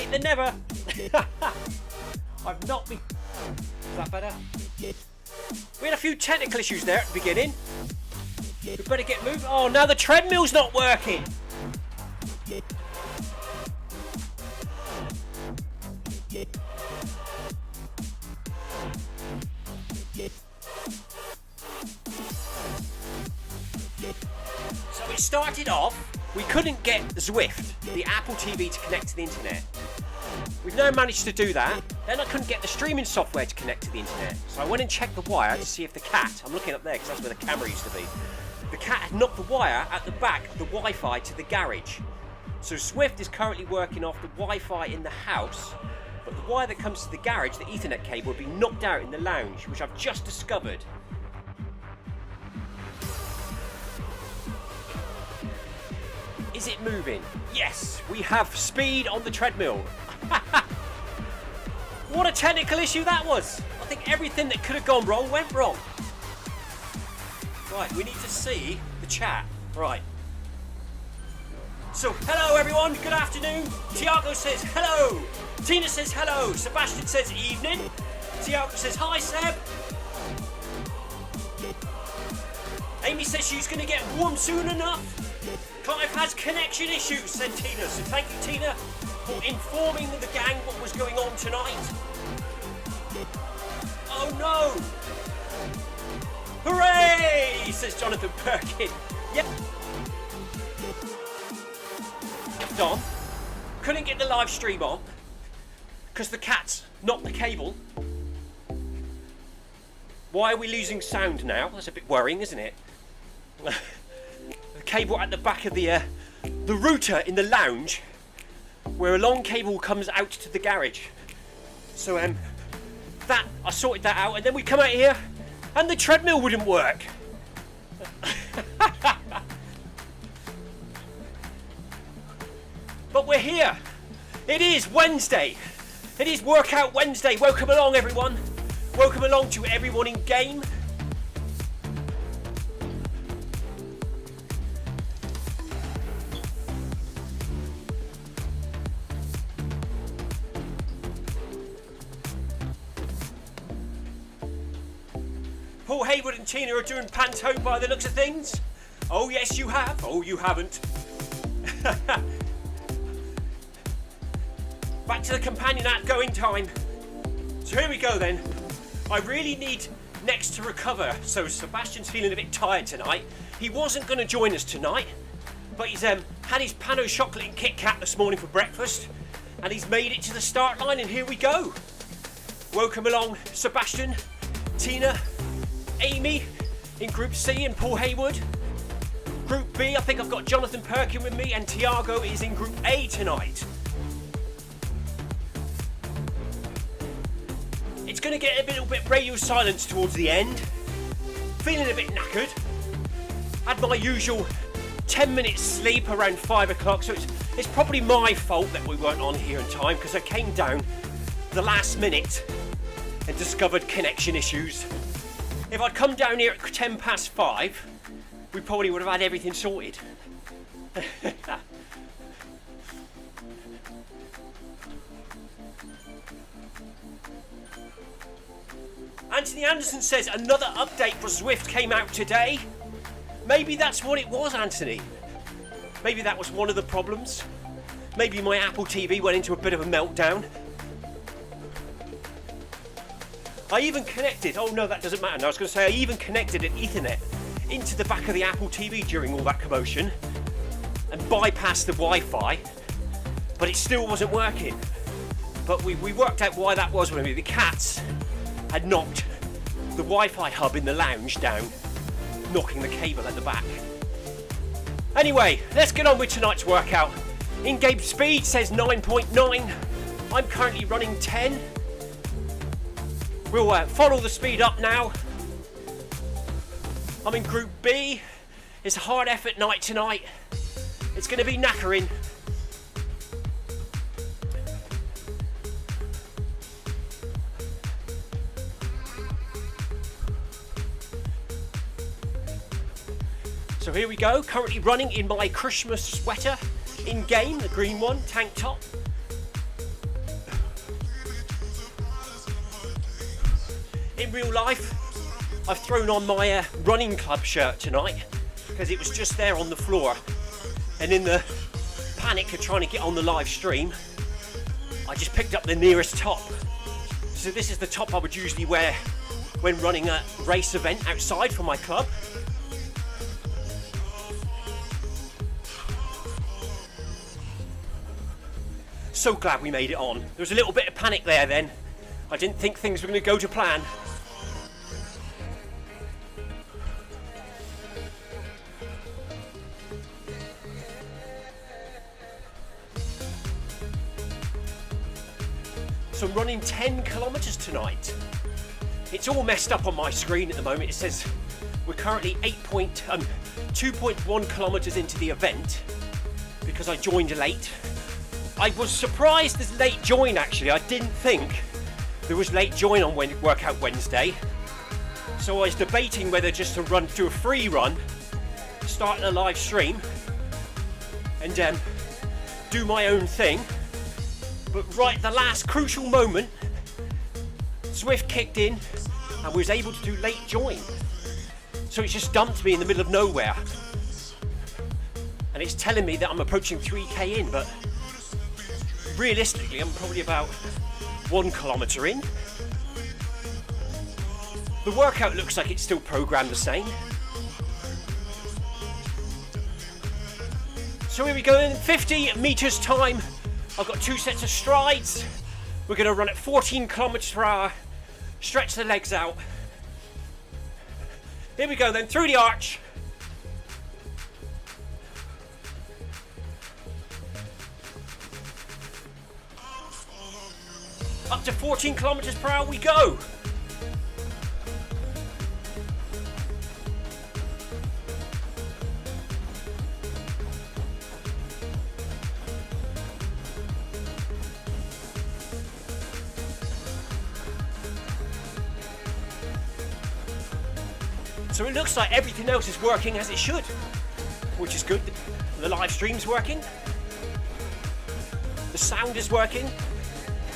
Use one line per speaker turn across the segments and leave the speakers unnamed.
late than never. I've not been... Is that better? We had a few technical issues there at the beginning. We better get moving. Oh, now the treadmill's not working. So it started off, we couldn't get Zwift, the Apple TV, to connect to the internet. We've now managed to do that. Then I couldn't get the streaming software to connect to the internet. So I went and checked the wire to see if the cat, I'm looking up there because that's where the camera used to be. The cat had knocked the wire at the back of the Wi-Fi to the garage. So Zwift is currently working off the Wi-Fi in the house, but the wire that comes to the garage, the Ethernet cable, will be knocked out in the lounge, which I've just discovered. Is it moving? Yes, we have speed on the treadmill. What a technical issue that was. I think everything that could have gone wrong went wrong. Right, we need to see the chat. Right. So, hello everyone, good afternoon. Tiago says hello. Tina says hello. Sebastian says evening. Tiago says hi, Seb. Amy says she's going to get warm soon enough. Clive has connection issues, said Tina. So thank you, Tina, for informing the gang what was going on tonight. Oh no! Hooray! Says Jonathan Perkin. Yep. Don, couldn't get the live stream on because the cat's knocked the cable. Why are we losing sound now? That's a bit worrying, isn't it? The cable at the back of the router in the lounge, where a long cable comes out to the garage. So that I sorted that out, and then we come out here, and the treadmill wouldn't work. But we're here. It is Wednesday. It is Workout Wednesday. Welcome along, everyone. Welcome along to everyone in game. Paul Hayward and Tina are doing panto by the looks of things. Oh yes, you have. Oh, you haven't. Back to the companion app going time. So here we go then. I really need Next to recover. So Sebastian's feeling a bit tired tonight. He wasn't going to join us tonight, but he's had his Pano chocolate and Kit Kat this morning for breakfast, and he's made it to the start line, and here we go. Welcome along, Sebastian, Tina, Amy in Group C, and Paul Hayward. Group B, I think I've got Jonathan Perkin with me, and Tiago is in Group A tonight. It's going to get a little bit radio silence towards the end. Feeling a bit knackered. Had my usual 10 minutes sleep around 5 o'clock, so it's probably my fault that we weren't on here in time, because I came down the last minute and discovered connection issues. If I'd come down here at 10 past 5, we probably would have had everything sorted. Anthony Anderson says another update for Zwift came out today. Maybe that's what it was, Anthony. Maybe that was one of the problems. Maybe my Apple TV went into a bit of a meltdown. I even connected, oh no, that doesn't matter. No, I was going to say I even connected an Ethernet into the back of the Apple TV during all that commotion and bypassed the Wi-Fi, but it still wasn't working. But we worked out why that was. When the cats had knocked the Wi-Fi hub in the lounge down, knocking the cable at the back. Anyway, let's get on with tonight's workout. In-game speed says 9.9. I'm currently running 10. We'll follow the speed up now. I'm in Group B. It's a hard effort night tonight. It's going to be knackering. So here we go, currently running in my Christmas sweater in game, the green one, tank top. In real life, I've thrown on my running club shirt tonight because it was just there on the floor, and in the panic of trying to get on the live stream, I just picked up the nearest top. So this is the top I would usually wear when running a race event outside for my club. So glad we made it on. There was a little bit of panic there then. I didn't think things were going to go to plan. So I'm running 10 kilometers tonight. It's all messed up on my screen at the moment. It says we're currently 2.1 kilometers into the event because I joined late. I was surprised there's late join actually. I didn't think there was late join on Workout Wednesday. So I was debating whether just to run through a free run, start a live stream and do my own thing. But right at the last crucial moment, Zwift kicked in and was able to do late join. So it's just dumped me in the middle of nowhere. And it's telling me that I'm approaching 3k in, but realistically I'm probably about 1 kilometer in. The workout looks like it's still programmed the same. So here we go, in 50 meters time. I've got 2 sets of strides. We're going to run at 14 kilometers per hour. Stretch the legs out. Here we go then, through the arch. Up to 14 kilometers per hour we go. So it looks like everything else is working as it should, which is good. The live stream's working. The sound is working.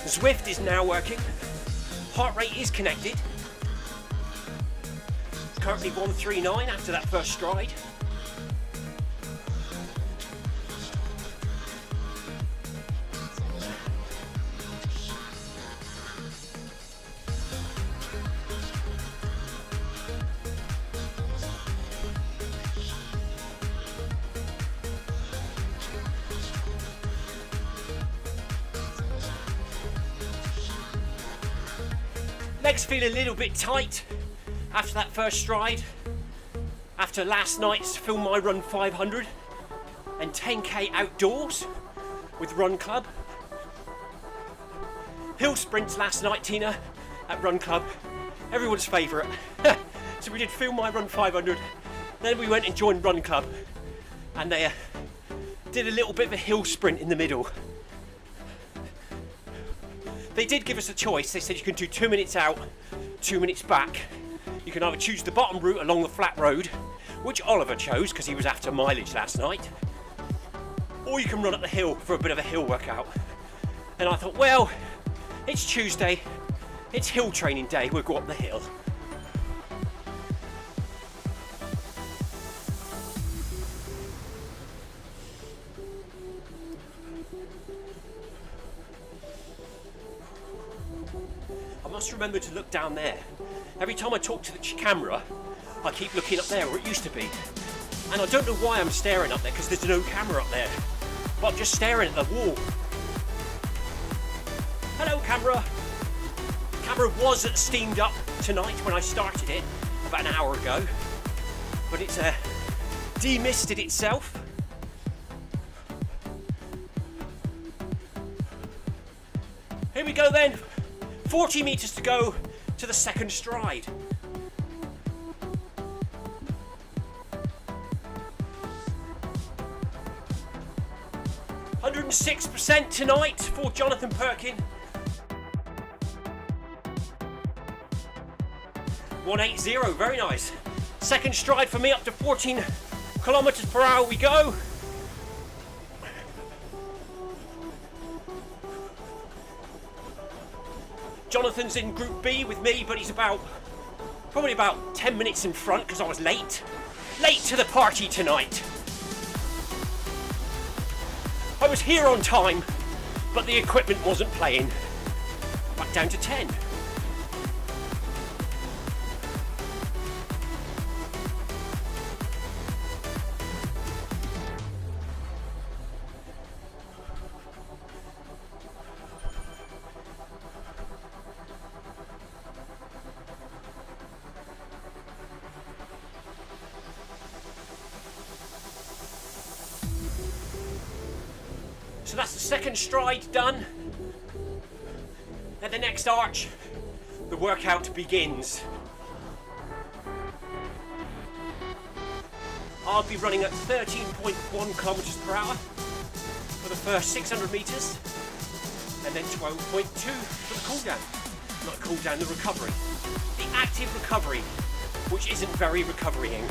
Zwift is now working. Heart rate is connected. Currently 139 after that first stride. Legs feel a little bit tight after that first stride. After last night's Film My Run 500 and 10k outdoors with Run Club. Hill sprints last night, Tina, at Run Club. Everyone's favourite. So we did Film My Run 500, then we went and joined Run Club, and they did a little bit of a hill sprint in the middle. They did give us a choice. They said you can do 2 minutes out, 2 minutes back. You can either choose the bottom route along the flat road, which Oliver chose because he was after mileage last night, or you can run up the hill for a bit of a hill workout. And I thought, well, it's Tuesday, it's hill training day, we'll go up the hill. I must remember to look down there. Every time I talk to the camera, I keep looking up there where it used to be. And I don't know why I'm staring up there, because there's no camera up there. But I'm just staring at the wall. Hello, camera. Camera was steamed up tonight when I started it, about an hour ago. But it's demisted itself. Here we go then. 40 meters to go to the second stride. %106% tonight for Jonathan Perkin. 180, very nice. Second stride for me, up to 14 kilometers per hour we go. Jonathan's in Group B with me, but he's probably about 10 minutes in front because I was late. Late to the party tonight. I was here on time, but the equipment wasn't playing. Back down to 10. So that's the second stride done. At the next arch, the workout begins. I'll be running at 13.1 kilometers per hour for the first 600 meters, and then 12.2 for the cool down. Not cool down, the recovery. The active recovery, which isn't very recoverying.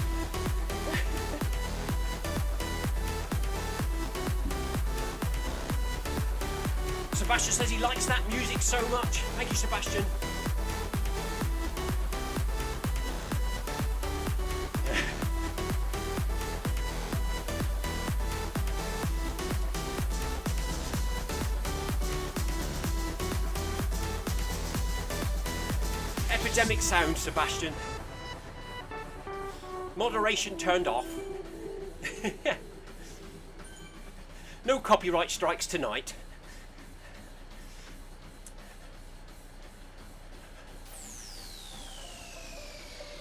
Sebastian says he likes that music so much. Thank you, Sebastian. Epidemic sound, Sebastian. Moderation turned off. No copyright strikes tonight.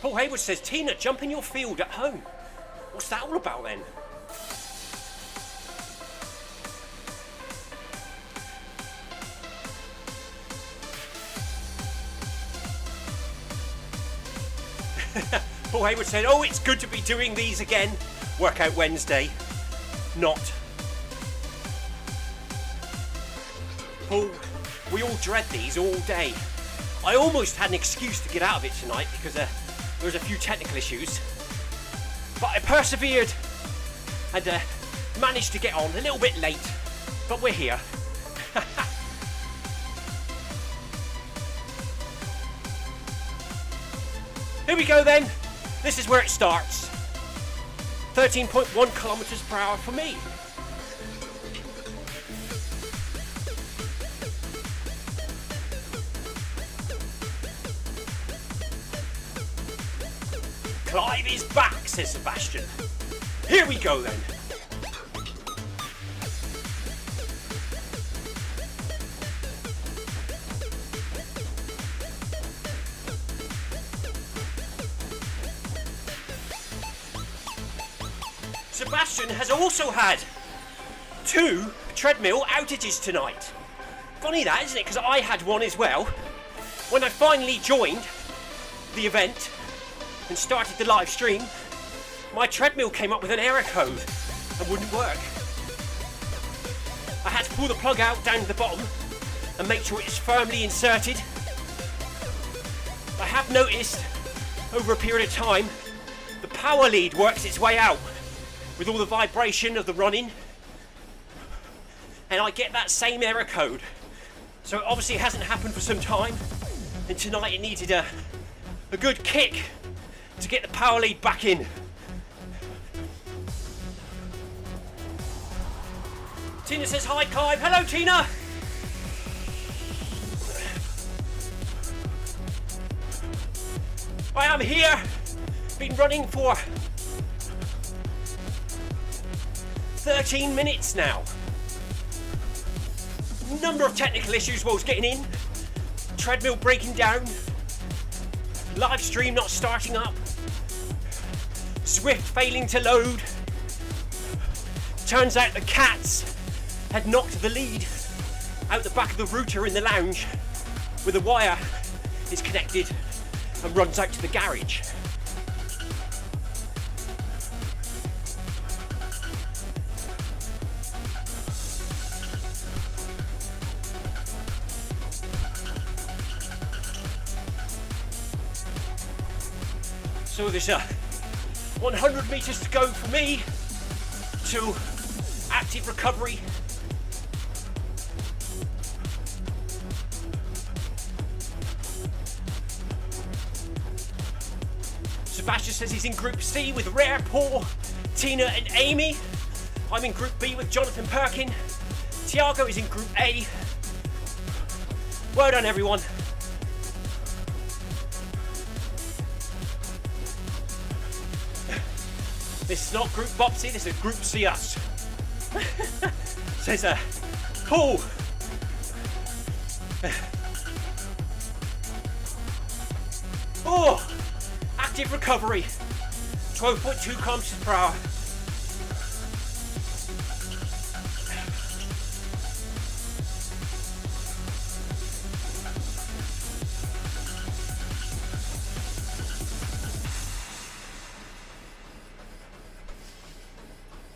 Paul Hayward says, Tina, jump in your field at home. What's that all about then? Paul Hayward said, oh, it's good to be doing these again. Workout Wednesday. Not. Paul, we all dread these all day. I almost had an excuse to get out of it tonight because there was a few technical issues. But I persevered and managed to get on a little bit late. But we're here. Here we go then. This is where it starts. 13.1 kilometers per hour for me. Clive is back, says Sebastian. Here we go then. Sebastian has also had 2 treadmill outages tonight. Funny that, isn't it? Because I had one as well. When I finally joined the event and started the live stream, my treadmill came up with an error code and wouldn't work. I had to pull the plug out down to the bottom and make sure it's firmly inserted. I have noticed over a period of time the power lead works its way out with all the vibration of the running, and I get that same error code. So obviously it hasn't happened for some time, and tonight it needed a good kick to get the power lead back in. Tina says hi, Clive. Hello, Tina. I am here. Been running for 13 minutes now. Number of technical issues while I was getting in. Treadmill breaking down. Live stream not starting up. Zwift failing to load. Turns out the cats had knocked the lead out the back of the router in the lounge where the wire is connected and runs out to the garage. So there's 100 meters to go for me to active recovery. Sebastian says he's in Group C with Rare, Paul, Tina and Amy. I'm in Group B with Jonathan Perkin. Tiago is in Group A. Well done, everyone. This is not Group Bopsy, this is Group C us. Says Paul. Oh, active recovery. 12.2 kilometers per hour.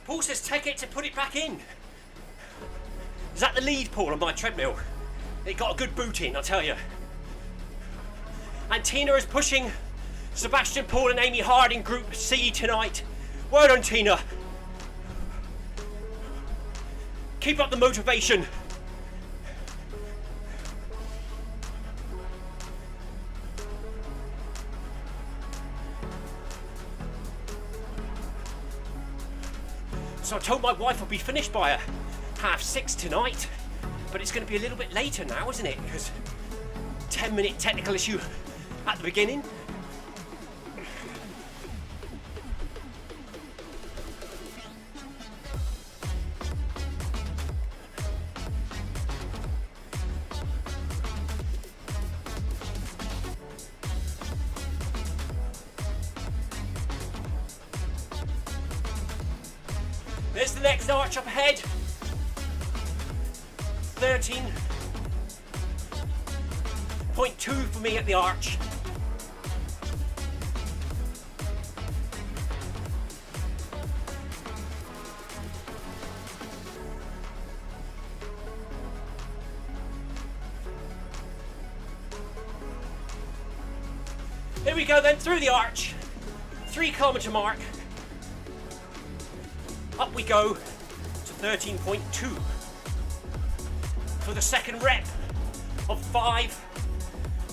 Paul says take it to put it back in. Is that the lead, Paul, on my treadmill? It got a good boot in, I'll tell you. And Tina is pushing Sebastian, Paul and Amy hard in Group C tonight. Well done, Tina. Keep up the motivation. So I told my wife I'll be finished by 6:30 tonight, but it's going to be a little bit later now, isn't it? Because 10-minute technical issue at the beginning. There's the next arch up ahead. 13.2 for me at the arch. Here we go then, through the arch. 3 kilometer mark. Up we go to 13.2 for the second rep of 5.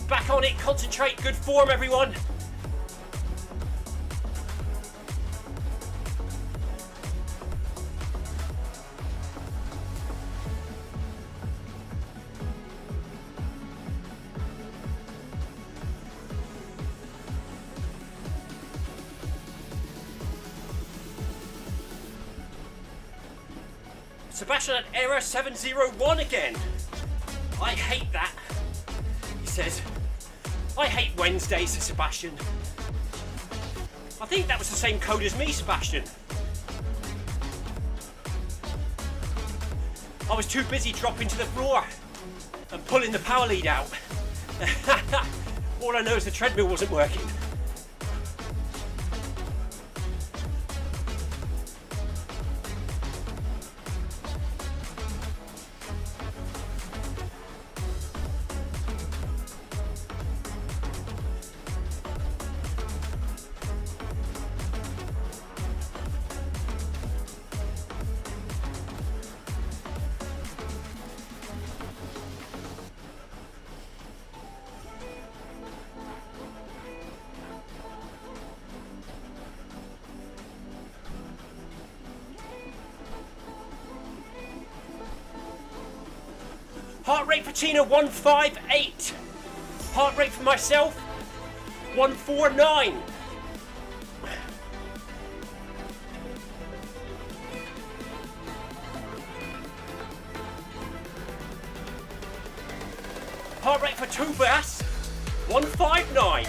Back on it, concentrate, good form everyone. Sebastian at error 701 again. I hate that. He says, I hate Wednesdays, Sebastian. I think that was the same code as me, Sebastian. I was too busy dropping to the floor and pulling the power lead out. All I know is the treadmill wasn't working. Heart rate for Tina 158. Heart rate for myself 149. Heart rate for Tobias 159.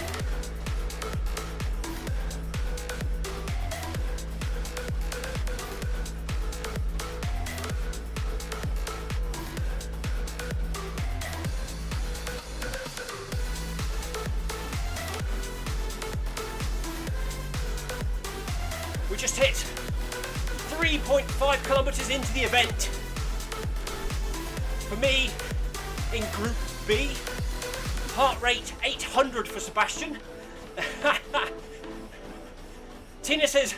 We just hit 3.5 kilometers into the event. For me, in Group B, heart rate 800 for Sebastian. Tina says,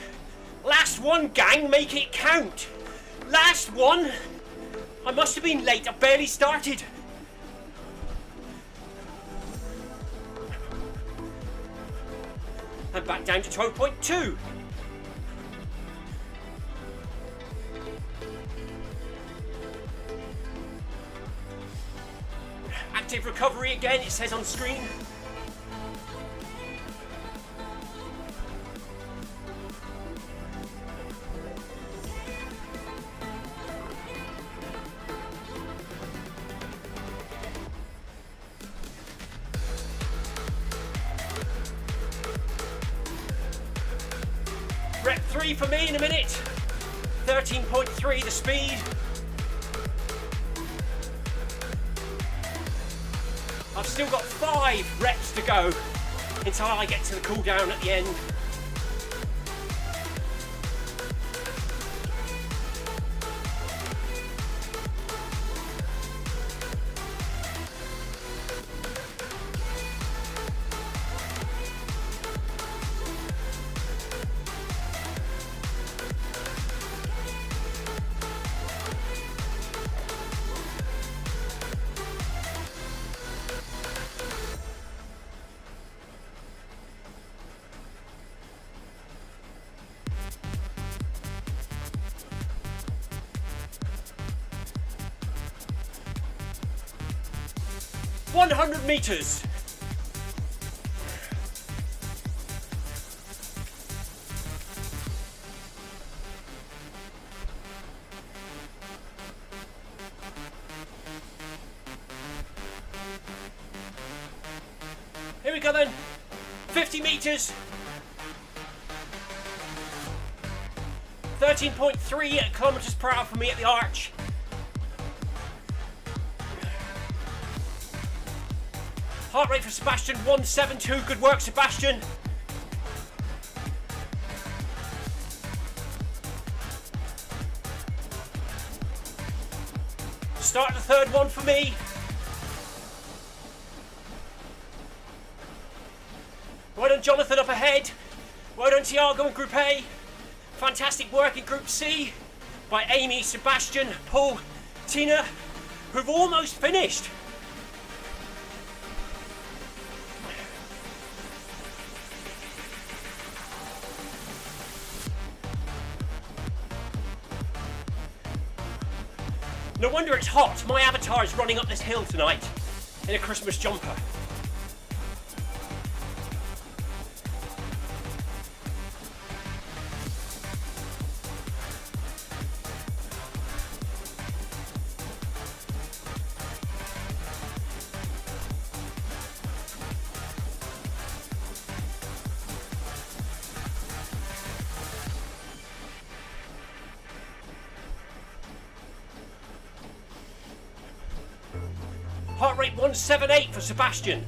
last one gang, make it count. Last one? I must have been late, I barely started. And back down to 12.2. Active recovery again, it says on screen. Rep 3 for me in a minute. 13.3 the speed. I've still got 5 reps to go until I get to the cool down at the end. ...100 meters. Here we go then. 50 meters. 13.3 kilometers per hour for me at the arch. Heart rate for Sebastian, 172. Good work, Sebastian. Start the third one for me. Well done, Jonathan, up ahead. Well done, Tiago in Group A. Fantastic work in Group C by Amy, Sebastian, Paul, Tina, who've almost finished. No wonder it's hot. My avatar is running up this hill tonight in a Christmas jumper. Heart rate 178 for Sebastian.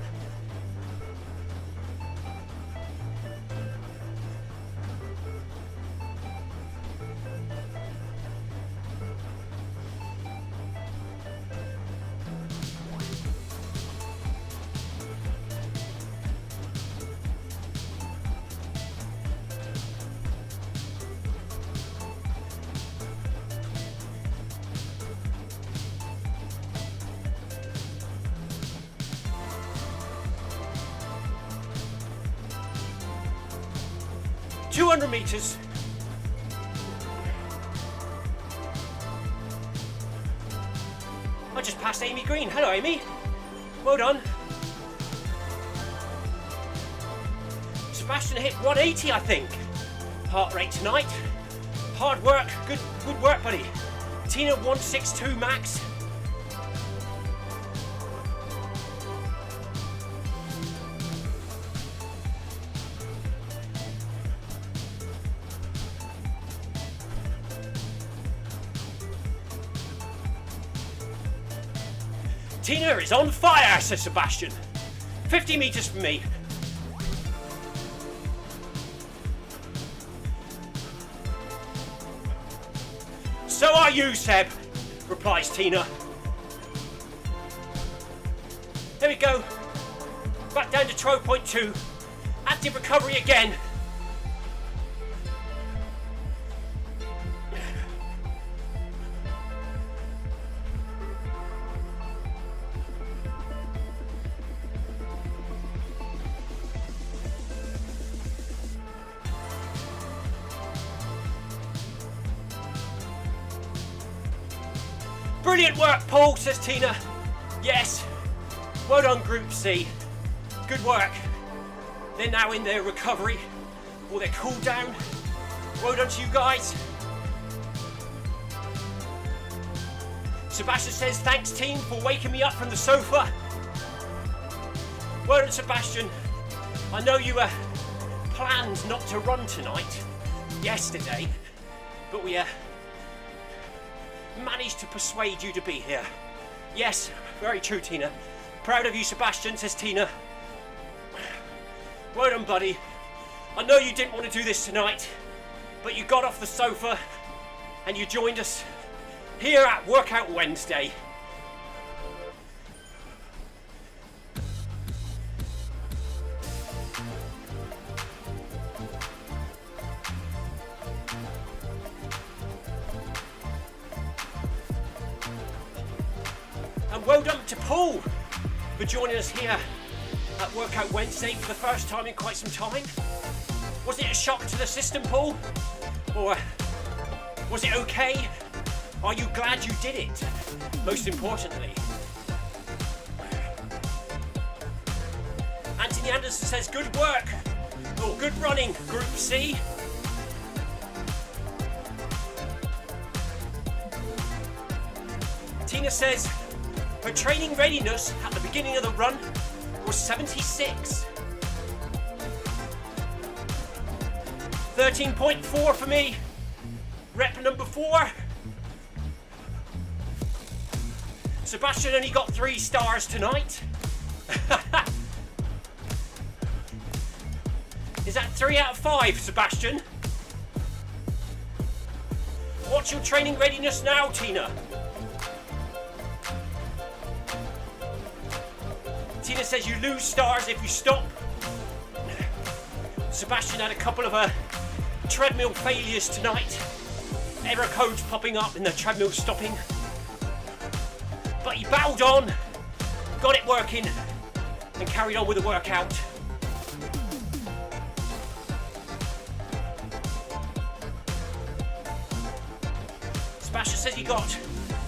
...200 meters. I just passed Amy Green. Hello, Amy. Well done. Sebastian hit 180, I think. Heart rate tonight. Hard work. Good work, buddy. Tina 162 max. Tina is on fire, says Sebastian. 50 meters from me. So are you, Seb, replies Tina. There we go. Back down to 12.2. Active recovery again. Brilliant work, Paul, says Tina. Yes. Well done, Group C. Good work. They're now in their recovery or their cool down. Well done to you guys. Sebastian says, thanks team for waking me up from the sofa. Well done, Sebastian. I know you planned not to run tonight, yesterday, but we managed to persuade you to be here. Yes, very true, Tina. Proud of you, Sebastian, says Tina. Well done, buddy. I know you didn't want to do this tonight, but you got off the sofa and you joined us here at Workout Wednesday. And well done to Paul for joining us here at Workout Wednesday for the first time in quite some time. Was it a shock to the system, Paul? Or was it okay? Are you glad you did it? Most importantly. Anthony Anderson says, good work. Or good running, Group C. Tina says, her training readiness at the beginning of the run was 76. 13.4 for me. Rep number 4. Sebastian only got 3 stars tonight. Is that 3 out of 5, Sebastian? What's your training readiness now, Tina? Tina says you lose stars if you stop. Sebastian had a couple of treadmill failures tonight. Error codes popping up in the treadmill stopping. But he battled on, got it working, and carried on with the workout. Sebastian says he got,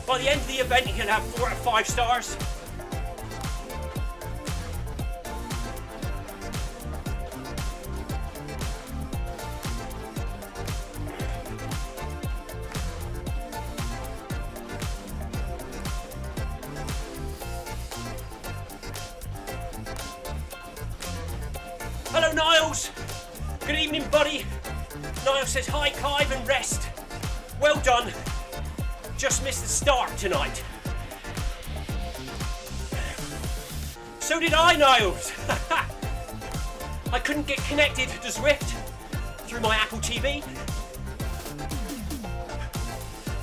by the end of the event, he can have 4 out of 5 stars. Hello, Niles. Good evening, buddy. Niles says, hi, Clive, and rest. Well done. Just missed the start tonight. So did I, Niles. I couldn't get connected to Zwift through my Apple TV.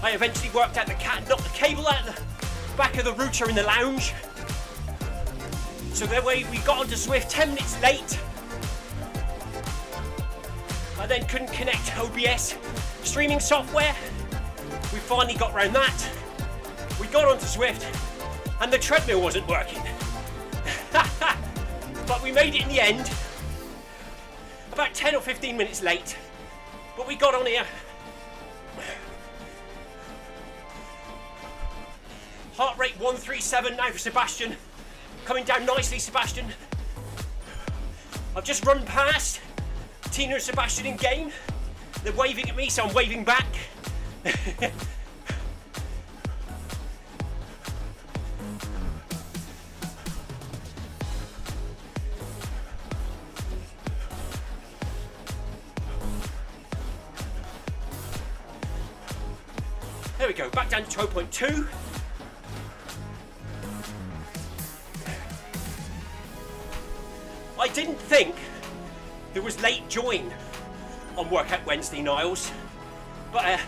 I eventually worked out knocked the cable out the back of the router in the lounge. So that way we got onto Zwift 10 minutes late. I then couldn't connect OBS streaming software. We finally got around that. We got onto Zwift and the treadmill wasn't working. But we made it in the end. About 10 or 15 minutes late. But we got on here. Heart rate 137 now for Sebastian. Coming down nicely, Sebastian. I've just run past Tina and Sebastian in game. They're waving at me, so I'm waving back. There we go, back down to 12.2. I didn't think there was late join on Workout Wednesday, Niles, but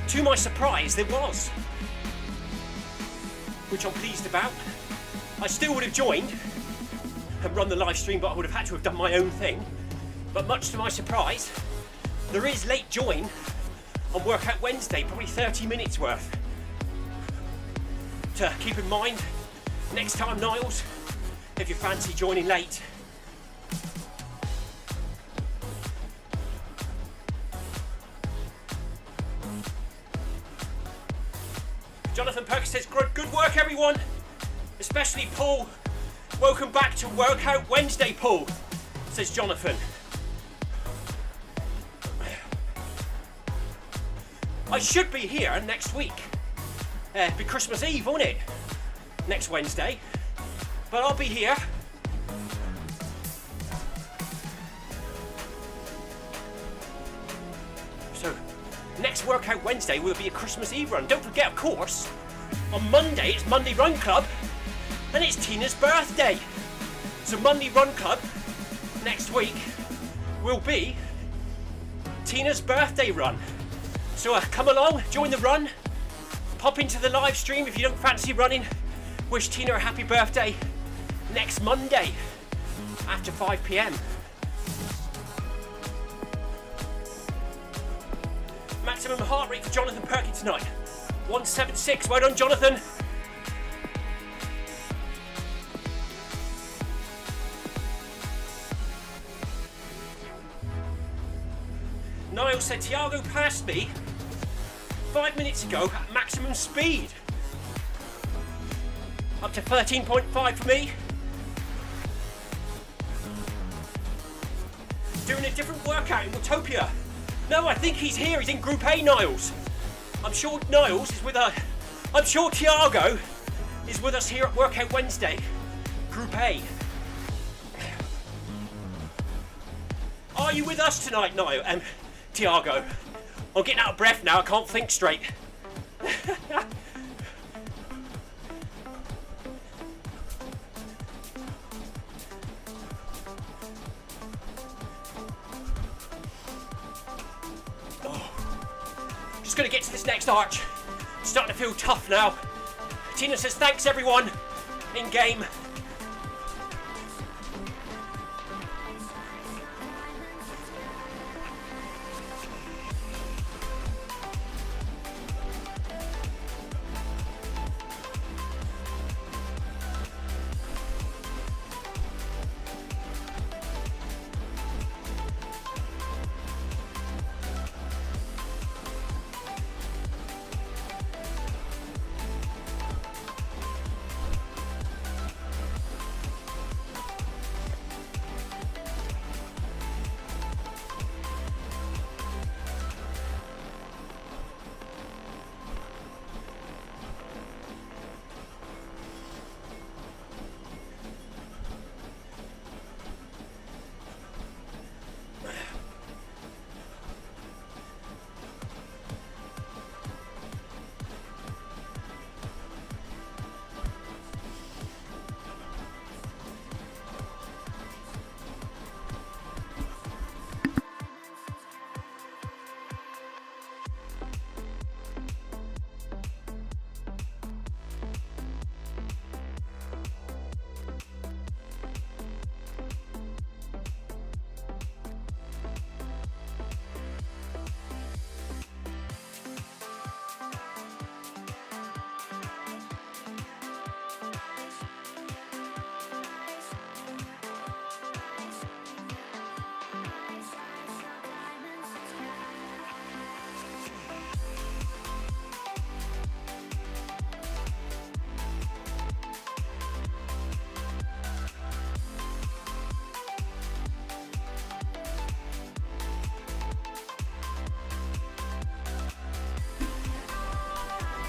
to my surprise there was, which I'm pleased about. I still would have joined and run the live stream, but I would have had to have done my own thing. But much to my surprise, there is late join on Workout Wednesday, probably 30 minutes worth. To keep in mind next time, Niles, if you fancy joining late. Jonathan Perkins says, good work everyone, especially Paul. Welcome back to Workout Wednesday, Paul, says Jonathan. I should be here next week. Be Christmas Eve, won't it? Next Wednesday. But I'll be here. So, next Workout Wednesday will be a Christmas Eve run. Don't forget, of course, on Monday it's Monday Run Club and it's Tina's birthday. So Monday Run Club next week will be Tina's birthday run. So come along, join the run, pop into the live stream if you don't fancy running. Wish Tina a happy birthday next Monday after 5 p.m. Maximum heart rate for Jonathan Perkins tonight, 176. Well done, Jonathan. Niall said Tiago passed me 5 minutes ago at maximum speed. Up to 13.5 for me. Doing a different workout in Watopia. No, I think he's here. He's in Group A, Niles. I'm sure Niles is with us. I'm sure Tiago is with us here at Workout Wednesday, Group A. Are you with us tonight, Niall? Tiago. I'm getting out of breath now. I can't think straight. Just going to get to this next arch. Starting to feel tough now. Tina says thanks everyone in game.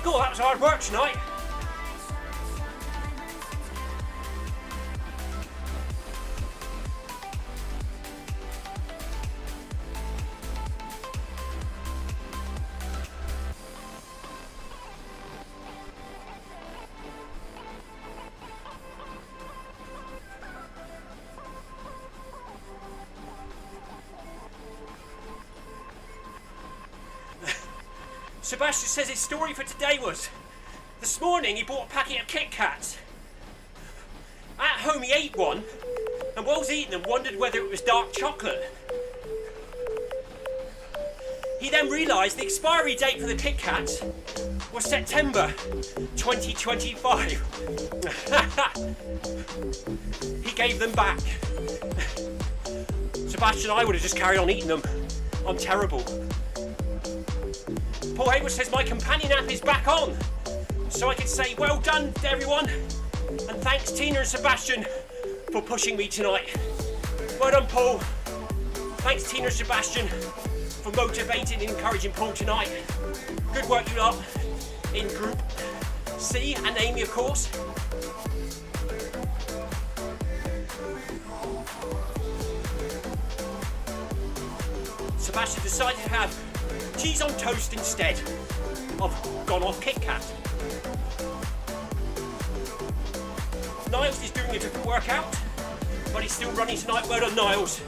Cool, that was hard work tonight. Sebastian says his story for today was, this morning he bought a packet of Kit Kats. At home he ate one, and whilst eating them wondered whether it was dark chocolate. He then realised the expiry date for the Kit Kats was September 2025. He gave them back. Sebastian and I would have just carried on eating them. I'm terrible. Paul Hayward says my companion app is back on. So I can say well done to everyone, and thanks Tina and Sebastian for pushing me tonight. Well done Paul. Thanks Tina and Sebastian for motivating and encouraging Paul tonight. Good work you lot in Group C, and Amy of course. Sebastian decided to have cheese on toast instead of gone off Kit Kat. Niles is doing a different workout, but he's still running tonight. Well done Niles.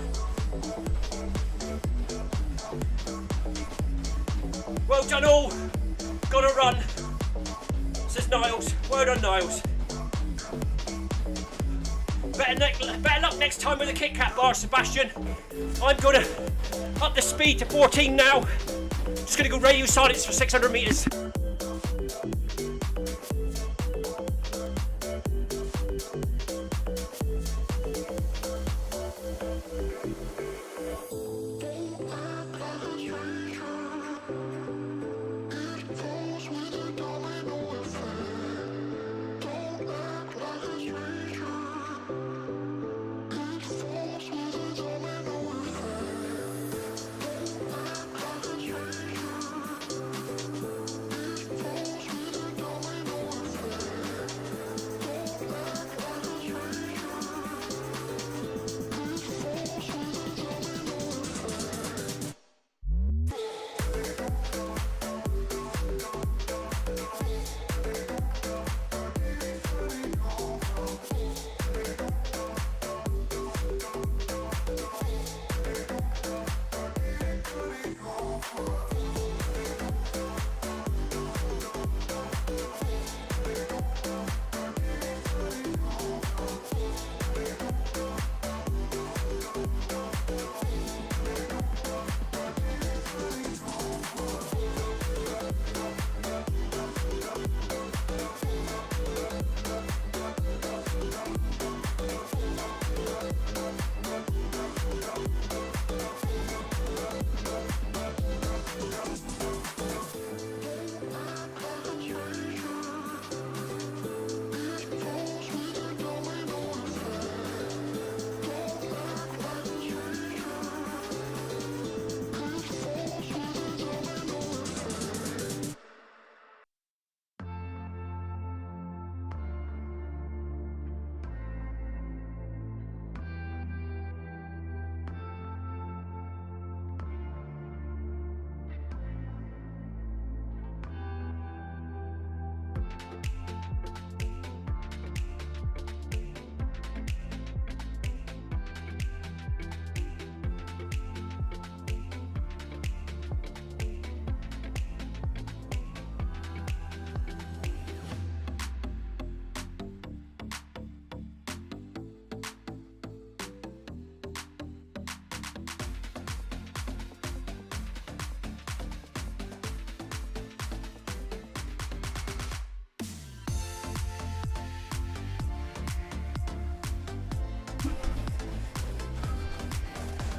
Well done all. Gotta run, says Niles. Well done Niles. Better luck next time with the Kit Kat bar, Sebastian. I'm gonna up the speed to 14 now. Just gonna go radio silence for 600 meters.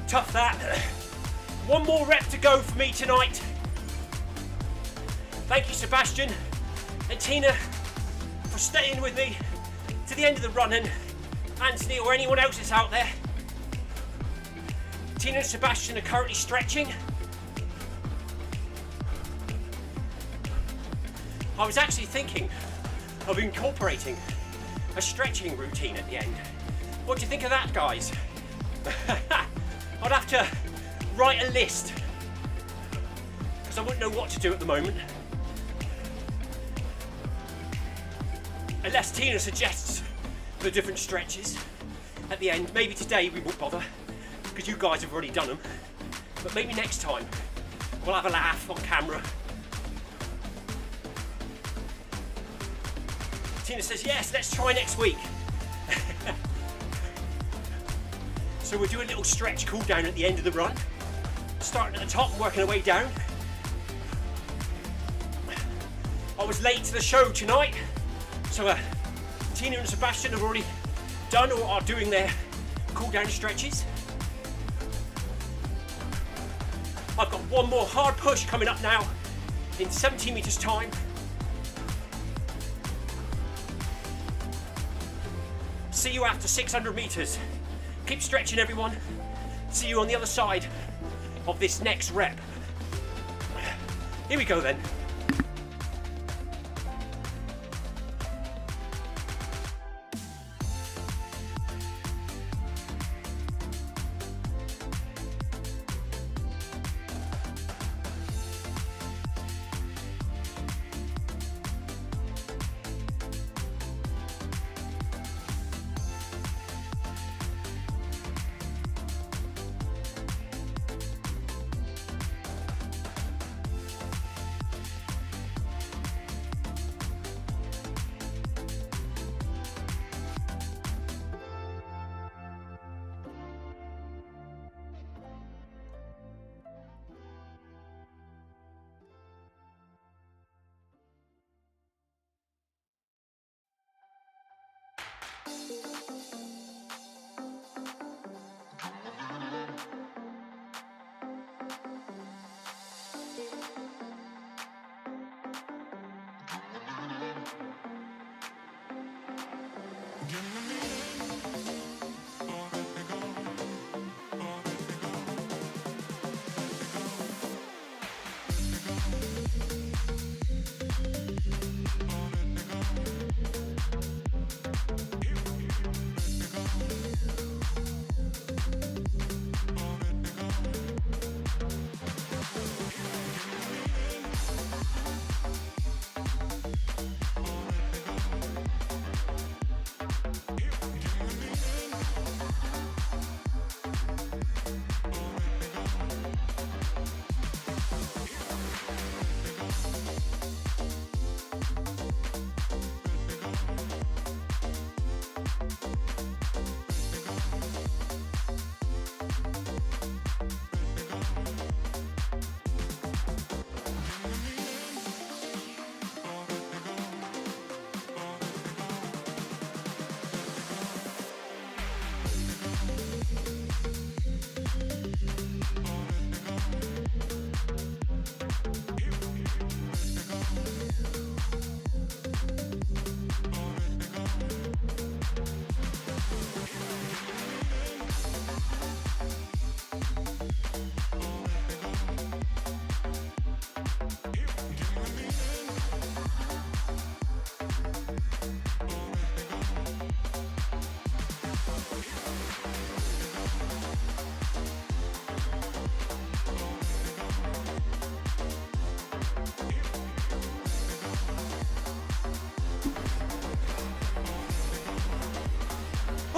Tough that. One more rep to go for me tonight. Thank you Sebastian and Tina for staying with me to the end of the run, and Anthony or anyone else that's out there. Tina and Sebastian are currently stretching. I was actually thinking of incorporating a stretching routine at the end. What do you think of that, guys? I'd have to write a list because I wouldn't know what to do at the moment. Unless Tina suggests the different stretches at the end. Maybe today we won't bother because you guys have already done them. But maybe next time we'll have a laugh on camera. Tina says, yes, let's try next week. So we'll do a little stretch cool down at the end of the run, starting at the top and working our way down. I was late to the show tonight, so Tina and Sebastian have already done or are doing their cool down stretches. I've got one more hard push coming up now in 70 meters time. See you after 600 meters. Keep stretching, everyone. See you on the other side of this next rep. Here we go then.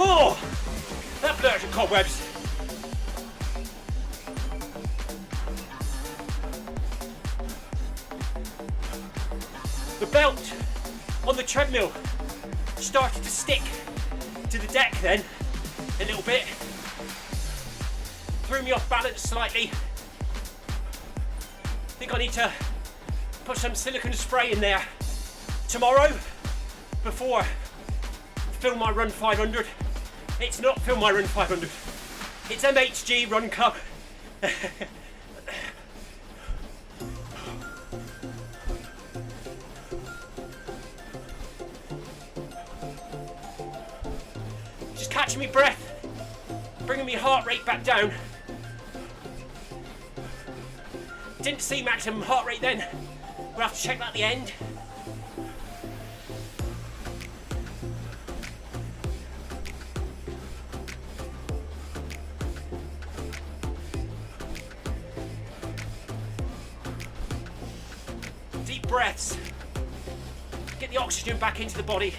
Oh, that blew out your cobwebs. The belt on the treadmill started to stick to the deck then, a little bit. Threw me off balance slightly. I think I need to put some silicone spray in there tomorrow before Film My Run 500. It's not Film My Run 500. It's MHG Run Cup. Just catching me breath, bringing me heart rate back down. Didn't see maximum heart rate then. We'll have to check that at the end. Deep breaths. Get the oxygen back into the body.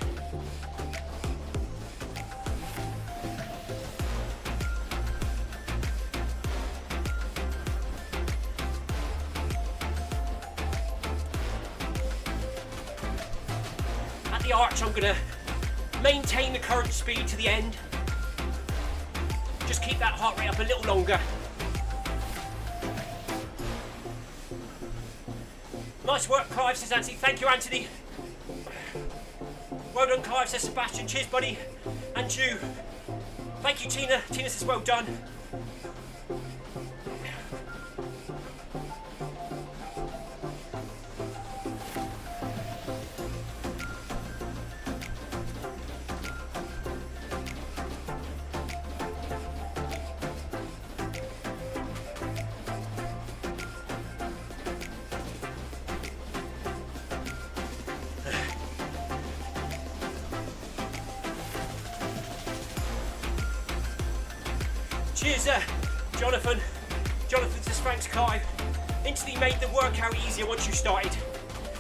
At the arch, I'm going to maintain the current speed to the end. Just keep that heart rate up a little longer. Nice work, Clive, says Anthony. Thank you, Anthony. Well done, Clive, says Sebastian. Cheers, buddy. And you. Thank you, Tina. Tina says well done. Cheers, Jonathan. Jonathan says thanks, Clive. Instantly made the workout easier once you started.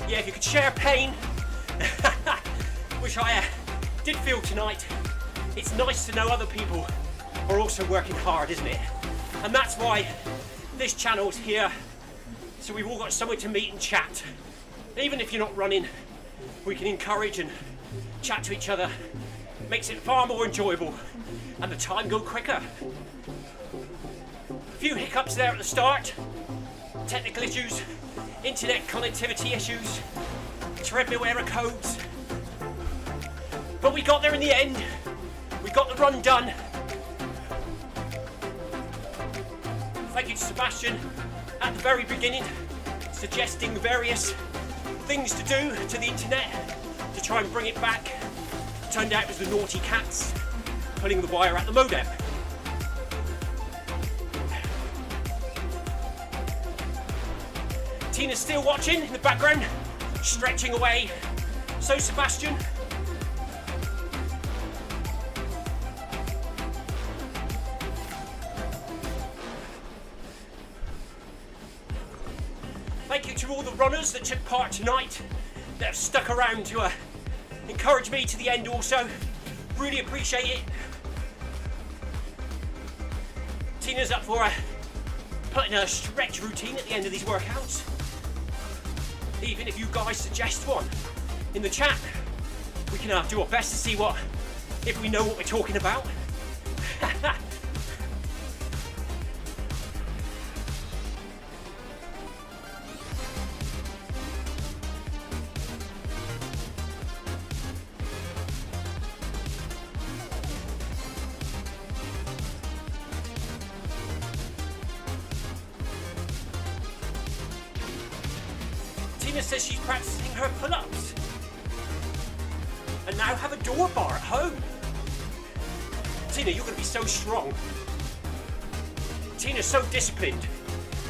Yeah, if you could share pain, which I did feel tonight. It's nice to know other people are also working hard, isn't it? And that's why this channel's here, so we've all got somewhere to meet and chat. Even if you're not running, we can encourage and chat to each other. Makes it far more enjoyable and the time go quicker. A few hiccups there at the start. Technical issues, internet connectivity issues, treadmill error codes. But we got there in the end. We got the run done. Thank you to Sebastian at the very beginning, suggesting various things to do to the internet to try and bring it back. Turned out it was the naughty cats pulling the wire at the modem. Tina's still watching in the background, stretching away. So Sebastian. Thank you to all the runners that took part tonight, that have stuck around to encourage me to the end also. Really appreciate it. Tina's up for putting a stretch routine at the end of these workouts. Even if you guys suggest one in the chat, we can do our best to see if we know what we're talking about. Tina says she's practicing her pull-ups and now have a door bar at home. Tina, you're going to be so strong. Tina's so disciplined.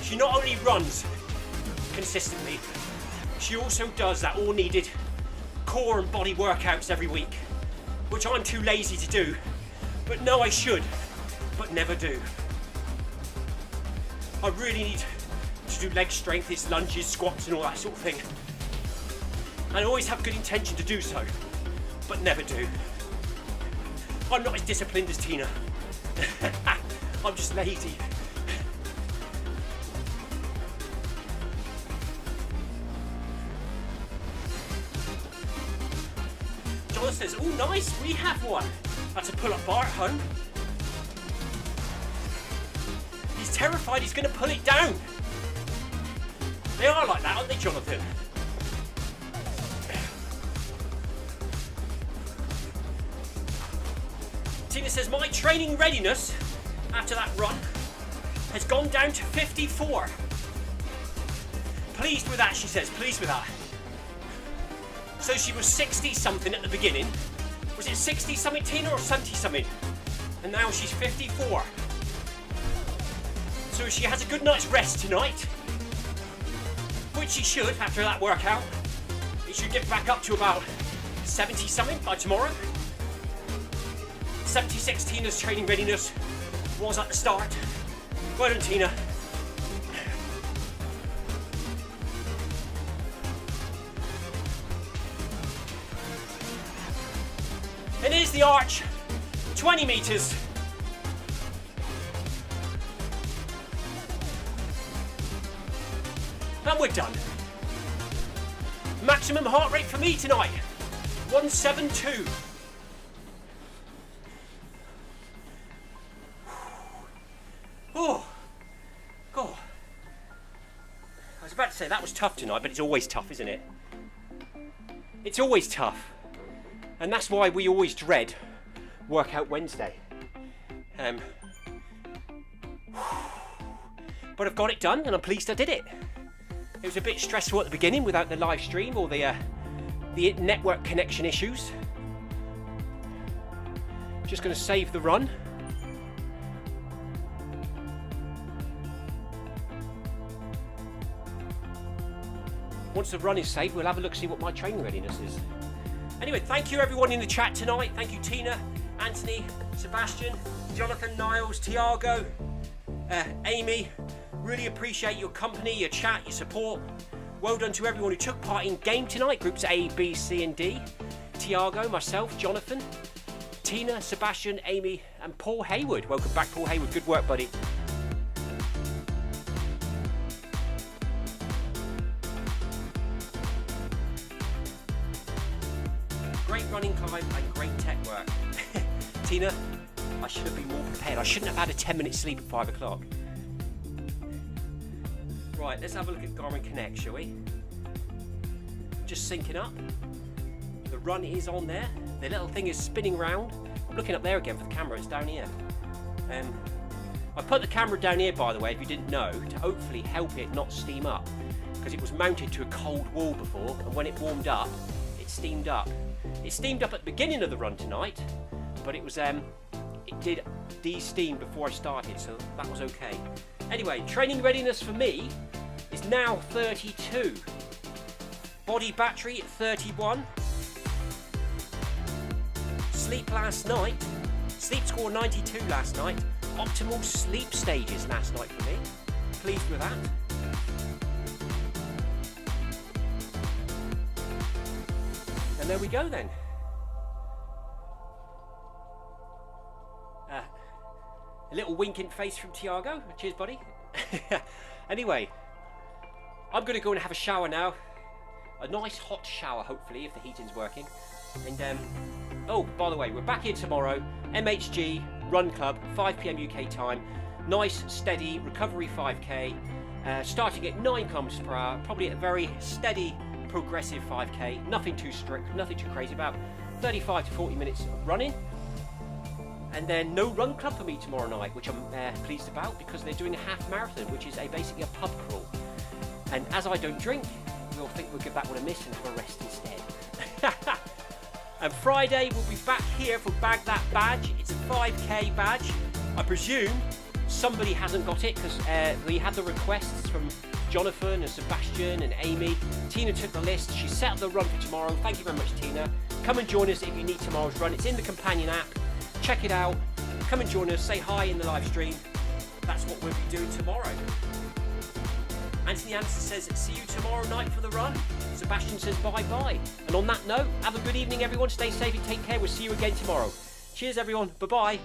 She not only runs consistently, she also does that all-needed core and body workouts every week, which I'm too lazy to do, but know I should, but never do. I really need to do leg strength, it's lunges, squats and all that sort of thing. And I always have good intention to do so, but never do. I'm not as disciplined as Tina. I'm just lazy. John says, oh nice, we have one. That's a pull-up bar at home. He's terrified he's going to pull it down. They are like that, aren't they, Jonathan? Tina says, my training readiness after that run has gone down to 54. Pleased with that, she says, pleased with that. So she was 60 something at the beginning. Was it 60 something, Tina, or 70 something? And now she's 54. So she has a good night's rest tonight, which she should after that workout. It should get back up to about 70 something by tomorrow. 76 Tina's training readiness was at the start. Well done, Tina. And here's the arch, 20 metres. And we're done. Maximum heart rate for me tonight, 172. Oh, God. I was about to say that was tough tonight, but it's always tough, isn't it? It's always tough. And that's why we always dread Workout Wednesday. But I've got it done and I'm pleased I did it. It was a bit stressful at the beginning without the live stream or the network connection issues. Just going to save the run. Once the run is saved, we'll have a look, see what my training readiness is. Anyway, thank you everyone in the chat tonight. Thank you, Tina Anthony, Sebastian, Jonathan, Niles, Tiago, Amy, really appreciate your company, your chat, your support. Well done to everyone who took part in game tonight, groups A, B, C and D. Tiago, myself, Jonathan, Tina, Sebastian, Amy and Paul Hayward. Welcome back, Paul Hayward, good work, buddy. Great running, Clive, and great tech work. Tina, I should have been more prepared. I shouldn't have had a 10-minute sleep at 5 o'clock. Right, let's have a look at Garmin Connect, shall we? Just syncing up. The run is on there. The little thing is spinning round. I'm looking up there again for the camera, it's down here. I put the camera down here, by the way, if you didn't know, to hopefully help it not steam up. Because it was mounted to a cold wall before, and when it warmed up, it steamed up. It steamed up at the beginning of the run tonight, but it was it did de-steam before I started, so that was okay. Anyway, training readiness for me is now 32. Body battery at 31. Sleep last night. Sleep score 92 last night. Optimal sleep stages last night for me. Pleased with that. And there we go then. A little winking face from Tiago. Cheers, buddy. Anyway, I'm going to go and have a shower now. A nice hot shower, hopefully, if the heating's working. And, oh, by the way, we're back here tomorrow. MHG Run Club, 5 PM UK time. Nice, steady recovery 5K. Starting at 9 kilometers per hour. Probably a very steady, progressive 5K. Nothing too strict, nothing too crazy. About 35 to 40 minutes of running. And then no run club for me tomorrow night, which I'm pleased about because they're doing a half marathon, which is basically a pub crawl. And as I don't drink, we'll think we'll give that one a miss and have a rest instead. And Friday we'll be back here for Bag That Badge. It's a 5K badge. I presume somebody hasn't got it because we had the requests from Jonathan and Sebastian and Amy. Tina took the list. She set up the run for tomorrow. Thank you very much, Tina. Come and join us if you need tomorrow's run. It's in the companion app. Check it out. Come and join us. Say hi in the live stream. That's what we'll be doing tomorrow. Anthony Anderson says, see you tomorrow night for the run. Sebastian says bye-bye. And on that note, have a good evening, everyone. Stay safe and take care. We'll see you again tomorrow. Cheers, everyone. Bye-bye.